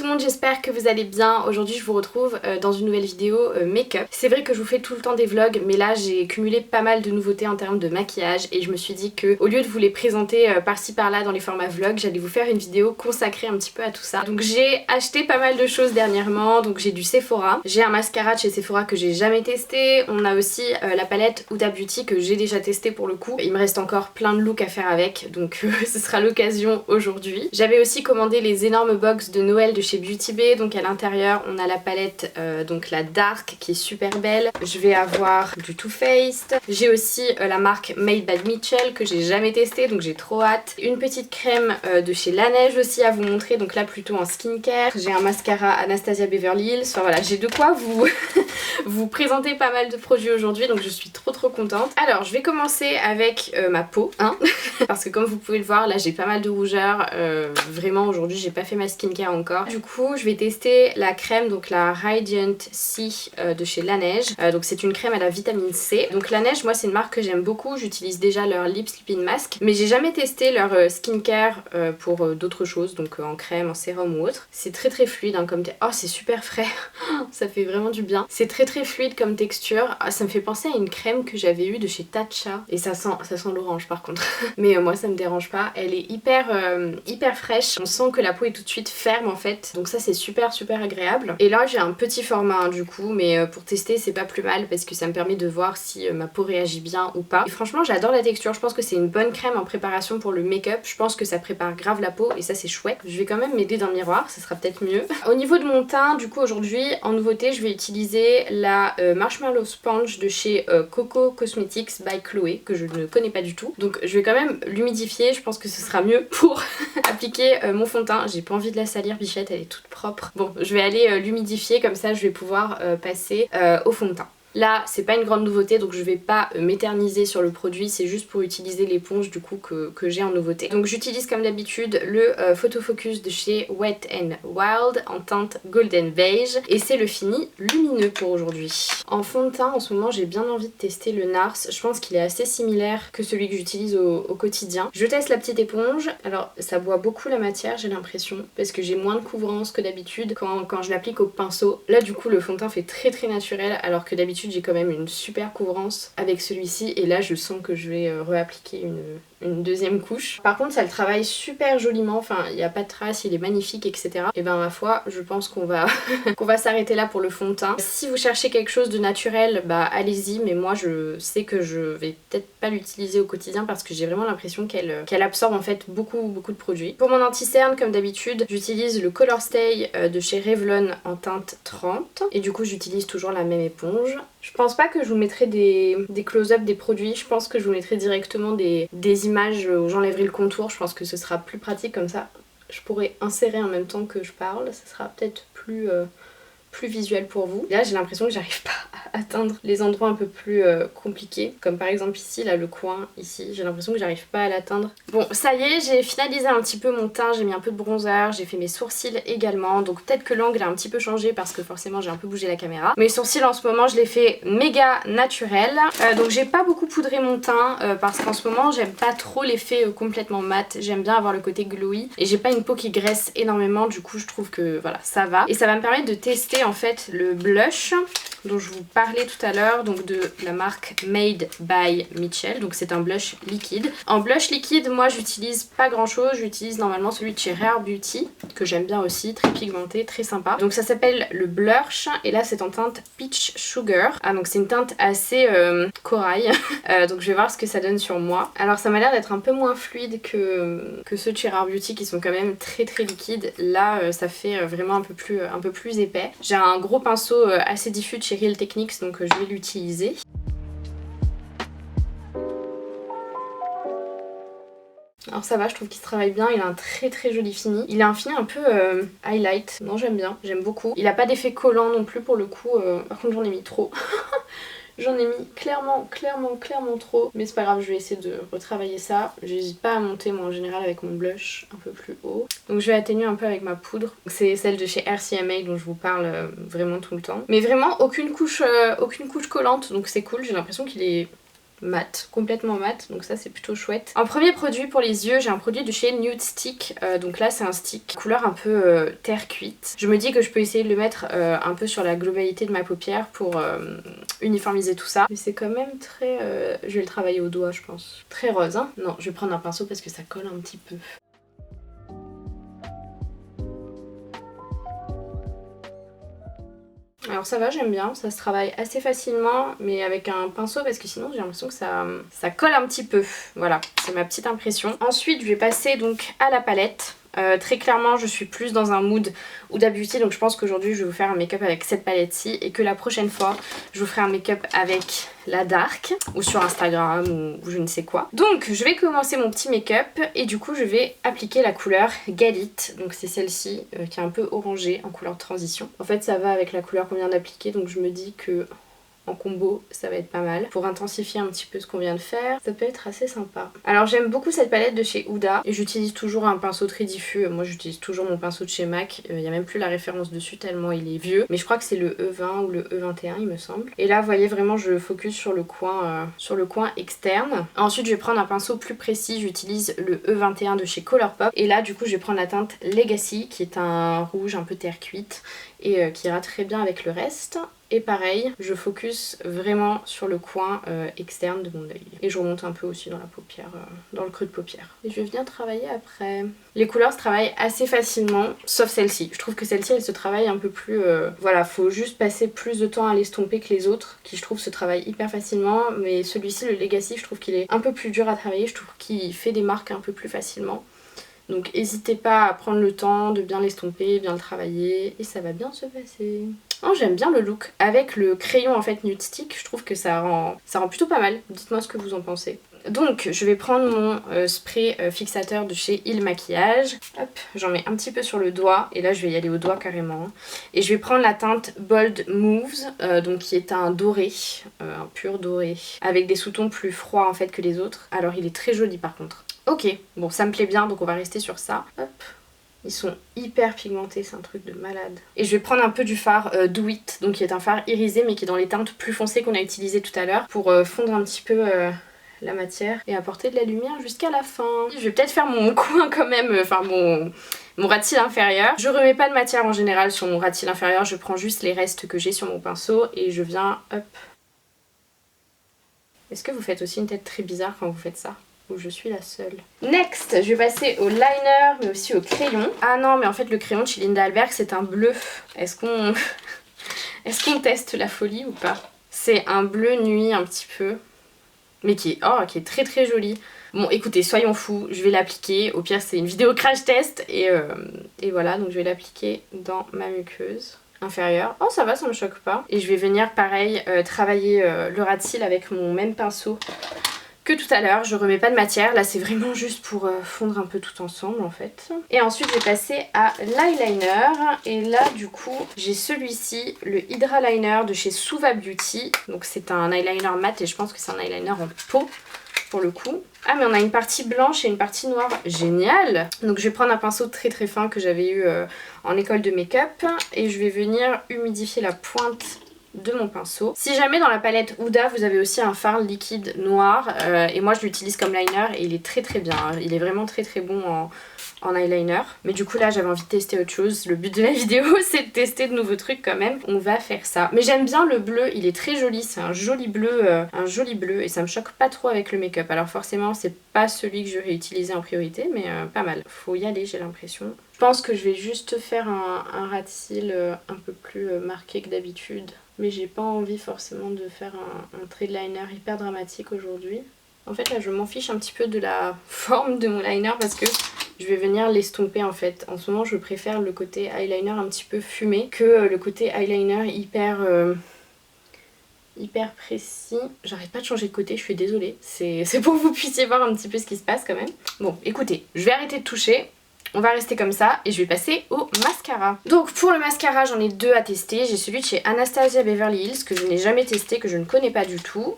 le monde, j'espère que vous allez bien. Aujourd'hui je vous retrouve dans une nouvelle vidéo make-up. C'est vrai que je vous fais tout le temps des vlogs, mais là j'ai cumulé pas mal de nouveautés en termes de maquillage et je me suis dit que au lieu de vous les présenter par-ci par-là dans les formats vlog, j'allais vous faire une vidéo consacrée un petit peu à tout ça. Donc j'ai acheté pas mal de choses dernièrement, donc j'ai du Sephora, j'ai un mascara de chez Sephora que j'ai jamais testé, on a aussi la palette Huda Beauty que j'ai déjà testé pour le coup. Il me reste encore plein de looks à faire avec, donc ce sera l'occasion aujourd'hui. J'avais aussi commandé les énormes box de Noël de chez Beauty Bay, donc à l'intérieur on a la palette donc la Dark qui est super belle. Je vais avoir du Too Faced. J'ai aussi la marque Made by Mitchell que j'ai jamais testé, donc j'ai trop hâte. Une petite crème de chez Laneige aussi à vous montrer, donc là plutôt en skincare. J'ai un mascara Anastasia Beverly Hills. Enfin voilà, j'ai de quoi vous vous présenter pas mal de produits aujourd'hui, donc je suis trop contente. Alors je vais commencer avec ma peau, hein parce que comme vous pouvez le voir là j'ai pas mal de rougeur, vraiment aujourd'hui j'ai pas fait ma skincare encore. Du coup je vais tester la crème, donc la Radiant C de chez Laneige. Donc c'est une crème à la vitamine C. Donc Laneige, moi c'est une marque que j'aime beaucoup, j'utilise déjà leur Lip Sleeping Mask, mais j'ai jamais testé leur skincare pour d'autres choses, donc en crème, en sérum ou autre. C'est très fluide hein, comme oh c'est super frais, ça fait vraiment du bien. C'est très fluide comme texture. Ah, ça me fait penser à une crème que j'avais eue de chez Tatcha et ça sent l'orange par contre. Mais moi ça me dérange pas. Elle est hyper fraîche. On sent que la peau est tout de suite ferme en fait. Donc ça c'est super agréable. Et là j'ai un petit format hein, du coup, mais pour tester c'est pas plus mal parce que ça me permet de voir si ma peau réagit bien ou pas. Et franchement j'adore la texture. Je pense que c'est une bonne crème en préparation pour le make-up. Je pense que ça prépare grave la peau et ça c'est chouette. Je vais quand même m'aider d'un miroir, ça sera peut-être mieux. Au niveau de mon teint, du coup aujourd'hui en nouveauté je vais utiliser la Marshmallow Sponge de chez Coco Cosmetics by Chloé, que je ne connais pas du tout. Donc je vais quand même l'humidifier, je pense que ce sera mieux pour appliquer mon fond de teint. J'ai pas envie de la salir, bichette, elle est toute propre. Bon, je vais aller l'humidifier, comme ça je vais pouvoir passer au fond de teint. Là c'est pas une grande nouveauté donc je vais pas m'éterniser sur le produit, c'est juste pour utiliser l'éponge du coup que j'ai en nouveauté. Donc j'utilise comme d'habitude le Photo Focus de chez Wet n Wild en teinte Golden Beige et c'est le fini lumineux pour aujourd'hui. En fond de teint en ce moment j'ai bien envie de tester le NARS, je pense qu'il est assez similaire que celui que j'utilise au quotidien. Je teste la petite éponge, alors ça boit beaucoup la matière j'ai l'impression parce que j'ai moins de couvrance que d'habitude quand je l'applique au pinceau. Là du coup le fond de teint fait très naturel alors que d'habitude j'ai quand même une super couvrance avec celui-ci et là je sens que je vais réappliquer une deuxième couche. Par contre ça le travaille super joliment, enfin il n'y a pas de traces, il est magnifique etc. Et ben ma foi je pense qu'on va qu'on va s'arrêter là pour le fond de teint. Si vous cherchez quelque chose de naturel bah allez-y, mais moi je sais que je vais peut-être pas l'utiliser au quotidien parce que j'ai vraiment l'impression qu'elle absorbe en fait beaucoup de produits. Pour mon anti-cerne comme d'habitude j'utilise le Color Stay de chez Revlon en teinte 30 et du coup j'utilise toujours la même éponge. Je pense pas que je vous mettrai des close-up des produits, je pense que je vous mettrai directement des images où j'enlèverai le contour, je pense que ce sera plus pratique comme ça. Je pourrais insérer en même temps que je parle, ça sera peut-être plus visuel pour vous. Là j'ai l'impression que j'arrive pas à atteindre les endroits un peu plus compliqués, comme par exemple ici, là le coin ici, j'ai l'impression que j'arrive pas à l'atteindre. Bon ça y est, j'ai finalisé un petit peu mon teint, j'ai mis un peu de bronzer, j'ai fait mes sourcils également, donc peut-être que l'angle a un petit peu changé parce que forcément j'ai un peu bougé la caméra. Mes sourcils en ce moment je les fais méga naturels, donc j'ai pas beaucoup poudré mon teint parce qu'en ce moment j'aime pas trop l'effet complètement mat, j'aime bien avoir le côté glowy et j'ai pas une peau qui graisse énormément, du coup je trouve que voilà ça va. Et ça va me permettre de tester en fait le blush dont je vous parlais tout à l'heure, donc de la marque Made by Mitchell, donc c'est un blush liquide. En blush liquide moi j'utilise pas grand chose, j'utilise normalement celui de chez Rare Beauty que j'aime bien aussi, très pigmenté, très sympa. Donc ça s'appelle le Blush et là c'est en teinte Peach Sugar. Ah donc c'est une teinte assez corail donc je vais voir ce que ça donne sur moi. Alors ça m'a l'air d'être un peu moins fluide que ceux de chez Rare Beauty qui sont quand même très liquides. Là ça fait vraiment un peu plus épais. J'ai un gros pinceau assez diffus de chez Real Techniques donc je vais l'utiliser. Alors ça va, je trouve qu'il se travaille bien, il a un très joli fini. Il a un fini un peu highlight, non j'aime bien, j'aime beaucoup. Il a pas d'effet collant non plus pour le coup, par contre j'en ai mis trop. J'en ai mis clairement trop. Mais c'est pas grave, je vais essayer de retravailler ça. J'hésite pas à monter moi en général avec mon blush un peu plus haut. Donc je vais atténuer un peu avec ma poudre. C'est celle de chez RCMA dont je vous parle vraiment tout le temps. Mais vraiment aucune couche collante, donc c'est cool. J'ai l'impression qu'il est mat, complètement mat, donc ça c'est plutôt chouette. En premier produit pour les yeux, j'ai un produit de chez Nude Stick, donc là c'est un stick couleur un peu terre cuite. Je me dis que je peux essayer de le mettre un peu sur la globalité de ma paupière pour uniformiser tout ça. Mais c'est quand même très... je vais le travailler au doigt je pense. Très rose hein. Non, je vais prendre un pinceau parce que ça colle un petit peu. Alors ça va, j'aime bien, ça se travaille assez facilement mais avec un pinceau parce que sinon j'ai l'impression que ça colle un petit peu. Voilà, c'est ma petite impression. Ensuite je vais passer donc à la palette. Très clairement je suis plus dans un mood Huda Beauty, donc je pense qu'aujourd'hui je vais vous faire un make-up avec cette palette-ci et que la prochaine fois je vous ferai un make-up avec la Dark ou sur Instagram ou je ne sais quoi. Donc je vais commencer mon petit make-up et du coup je vais appliquer la couleur Get It, donc c'est celle-ci qui est un peu orangée en couleur de transition. En fait ça va avec la couleur qu'on vient d'appliquer, donc je me dis que en combo ça va être pas mal pour intensifier un petit peu ce qu'on vient de faire, ça peut être assez sympa. Alors j'aime beaucoup cette palette de chez Huda et j'utilise toujours un pinceau très diffus. Moi j'utilise toujours mon pinceau de chez MAC, il n'y a même plus la référence dessus tellement il est vieux, mais je crois que c'est le E20 ou le E21 il me semble. Et là vous voyez vraiment je focus sur le coin externe. Ensuite je vais prendre un pinceau plus précis, j'utilise le E21 de chez Colourpop et là du coup je vais prendre la teinte Legacy qui est un rouge un peu terre cuite et qui ira très bien avec le reste. Et pareil, je focus vraiment sur le coin externe de mon œil. Et je remonte un peu aussi dans la paupière, dans le creux de paupière. Et je viens travailler après. Les couleurs se travaillent assez facilement, sauf celle-ci. Je trouve que celle-ci, elle se travaille un peu plus... Voilà, faut juste passer plus de temps à l'estomper que les autres, qui je trouve se travaillent hyper facilement. Mais celui-ci, le Legacy, je trouve qu'il est un peu plus dur à travailler. Je trouve qu'il fait des marques un peu plus facilement. Donc n'hésitez pas à prendre le temps de bien l'estomper, bien le travailler et ça va bien se passer. Oh, j'aime bien le look. Avec le crayon en fait Nude Stick, je trouve que ça rend plutôt pas mal. Dites-moi ce que vous en pensez. Donc je vais prendre mon spray fixateur de chez Il Maquillage. Hop, j'en mets un petit peu sur le doigt et là je vais y aller au doigt carrément. Et je vais prendre la teinte Bold Moves, donc qui est un doré, un pur doré, avec des sous-tons plus froids en fait que les autres. Alors il est très joli par contre. Ok, bon ça me plaît bien donc on va rester sur ça. Hop. Ils sont hyper pigmentés, c'est un truc de malade. Et je vais prendre un peu du fard Do It, donc qui est un fard irisé mais qui est dans les teintes plus foncées qu'on a utilisées tout à l'heure pour fondre un petit peu la matière et apporter de la lumière jusqu'à la fin. Je vais peut-être faire mon coin quand même, enfin mon ras de cils inférieur. Je remets pas de matière en général sur mon ras de cils inférieur, je prends juste les restes que j'ai sur mon pinceau et je viens, hop. Est-ce que vous faites aussi une tête très bizarre quand vous faites ça ? Où je suis la seule. Next, je vais passer au liner mais aussi au crayon. Ah non mais en fait le crayon de chez Linda Alberg c'est un bleu. Est-ce qu'on teste la folie ou pas? C'est un bleu nuit un petit peu. Mais qui est très très joli. Bon écoutez, soyons fous, je vais l'appliquer. Au pire c'est une vidéo crash test et voilà, donc je vais l'appliquer dans ma muqueuse inférieure. Oh ça va, ça me choque pas. Et je vais venir pareil travailler le ras de cils avec mon même pinceau que tout à l'heure. Je remets pas de matière, là c'est vraiment juste pour fondre un peu tout ensemble en fait. Et ensuite je vais passer à l'eyeliner et là du coup j'ai celui-ci, le Hydra Liner de chez Suva Beauty. Donc c'est un eyeliner mat et je pense que c'est un eyeliner en peau pour le coup. Ah mais on a une partie blanche et une partie noire, génial. Donc je vais prendre un pinceau très très fin que j'avais eu en école de make-up et je vais venir humidifier la pointe de mon pinceau. Si jamais dans la palette Huda vous avez aussi un fard liquide noir et moi je l'utilise comme liner et il est très très bien, hein. Il est vraiment très très bon en eyeliner. Mais du coup là j'avais envie de tester autre chose. Le but de la vidéo c'est de tester de nouveaux trucs quand même. On va faire ça. Mais j'aime bien le bleu, il est très joli. C'est un joli bleu et ça me choque pas trop avec le make-up. Alors forcément c'est pas celui que je vais utiliser en priorité mais pas mal. Faut y aller j'ai l'impression. Je pense que je vais juste faire un ras de cils un peu plus marqué que d'habitude. Mais j'ai pas envie forcément de faire un trait de liner hyper dramatique aujourd'hui. En fait là je m'en fiche un petit peu de la forme de mon liner parce que je vais venir l'estomper en fait. En ce moment je préfère le côté eyeliner un petit peu fumé que le côté eyeliner hyper précis. J'arrête pas de changer de côté, je suis désolée. C'est pour que vous puissiez voir un petit peu ce qui se passe quand même. Bon écoutez, je vais arrêter de toucher. On va rester comme ça et je vais passer au mascara. Donc pour le mascara j'en ai deux à tester. J'ai celui de chez Anastasia Beverly Hills que je n'ai jamais testé, que je ne connais pas du tout.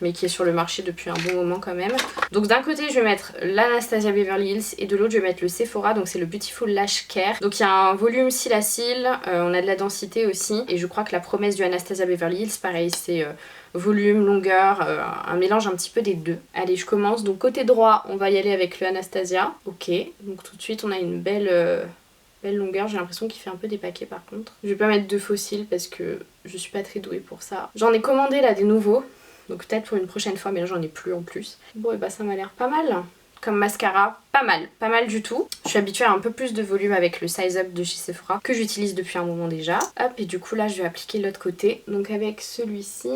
Mais qui est sur le marché depuis un bon moment quand même. Donc d'un côté je vais mettre l'Anastasia Beverly Hills et de l'autre je vais mettre le Sephora, donc c'est le Beautiful Lash Care. Donc il y a un volume cils à cils, on a de la densité aussi et je crois que la promesse du Anastasia Beverly Hills pareil c'est volume, longueur, un mélange un petit peu des deux. Allez, je commence. Donc côté droit, on va y aller avec le Anastasia. Ok, donc tout de suite on a une belle longueur. J'ai l'impression qu'il fait un peu des paquets par contre. Je vais pas mettre de fossiles parce que je suis pas très douée pour ça. J'en ai commandé là des nouveaux, donc peut-être pour une prochaine fois, mais là j'en ai plus en plus. Bon et bah ça m'a l'air pas mal. Comme mascara, pas mal du tout. Je suis habituée à un peu plus de volume avec le Size Up de chez Sephora que j'utilise depuis un moment déjà. Hop, et du coup là je vais appliquer l'autre côté. Donc avec celui-ci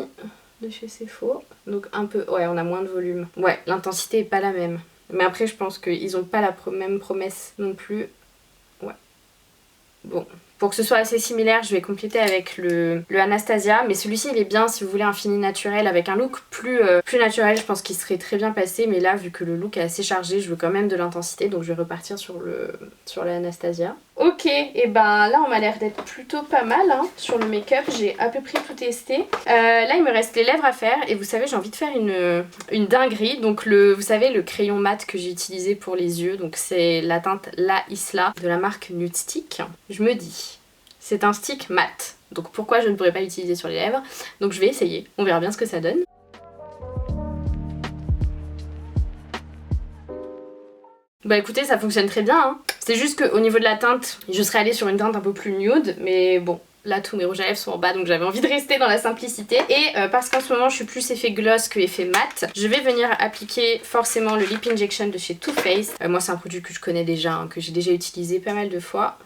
de chez Sephora. Donc un peu, ouais, on a moins de volume. Ouais, l'intensité est pas la même. Mais après je pense qu'ils ont pas la même promesse non plus. Ouais. Bon. Pour que ce soit assez similaire, je vais compléter avec le Anastasia, mais celui-ci il est bien si vous voulez un fini naturel avec un look plus naturel, je pense qu'il serait très bien passé, mais là vu que le look est assez chargé, je veux quand même de l'intensité, donc je vais repartir sur l'Anastasia. Ok, et ben là on m'a l'air d'être plutôt pas mal hein. Sur le make-up, j'ai à peu près tout testé. Là il me reste les lèvres à faire, et vous savez j'ai envie de faire une dinguerie, donc vous savez le crayon mat que j'ai utilisé pour les yeux, donc c'est la teinte La Isla de la marque Nude Stick. Je me dis, c'est un stick mat, donc pourquoi je ne pourrais pas l'utiliser sur les lèvres? Donc je vais essayer, on verra bien ce que ça donne. Bah écoutez, ça fonctionne très bien hein. C'est juste qu'au niveau de la teinte, je serais allée sur une teinte un peu plus nude, mais bon, là tous mes rouges à lèvres sont en bas, donc j'avais envie de rester dans la simplicité. Et parce qu'en ce moment je suis plus effet gloss que effet mat, je vais venir appliquer forcément le Lip Injection de chez Too Faced. Moi c'est un produit que je connais déjà, hein, que j'ai déjà utilisé pas mal de fois.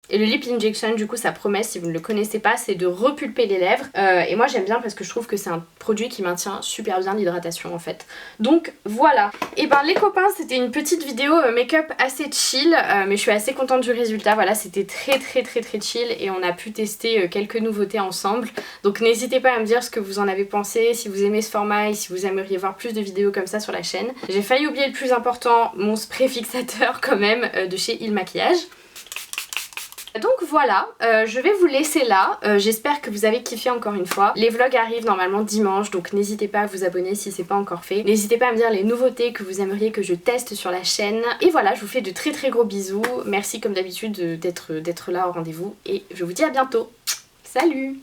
Et le Lip Injection, du coup, sa promesse, si vous ne le connaissez pas, c'est de repulper les lèvres. Et moi, j'aime bien parce que je trouve que c'est un produit qui maintient super bien l'hydratation, en fait. Donc, voilà. Et ben, les copains, c'était une petite vidéo make-up assez chill, mais je suis assez contente du résultat. Voilà, c'était très chill et on a pu tester quelques nouveautés ensemble. Donc, n'hésitez pas à me dire ce que vous en avez pensé, si vous aimez ce format et si vous aimeriez voir plus de vidéos comme ça sur la chaîne. J'ai failli oublier le plus important, mon spray fixateur quand même, de chez Il Maquillage. Donc voilà, je vais vous laisser là, j'espère que vous avez kiffé encore une fois. Les vlogs arrivent normalement dimanche, donc n'hésitez pas à vous abonner si c'est pas encore fait. N'hésitez pas à me dire les nouveautés que vous aimeriez que je teste sur la chaîne. Et voilà, je vous fais de très gros bisous, merci comme d'habitude d'être là au rendez-vous et je vous dis à bientôt. Salut!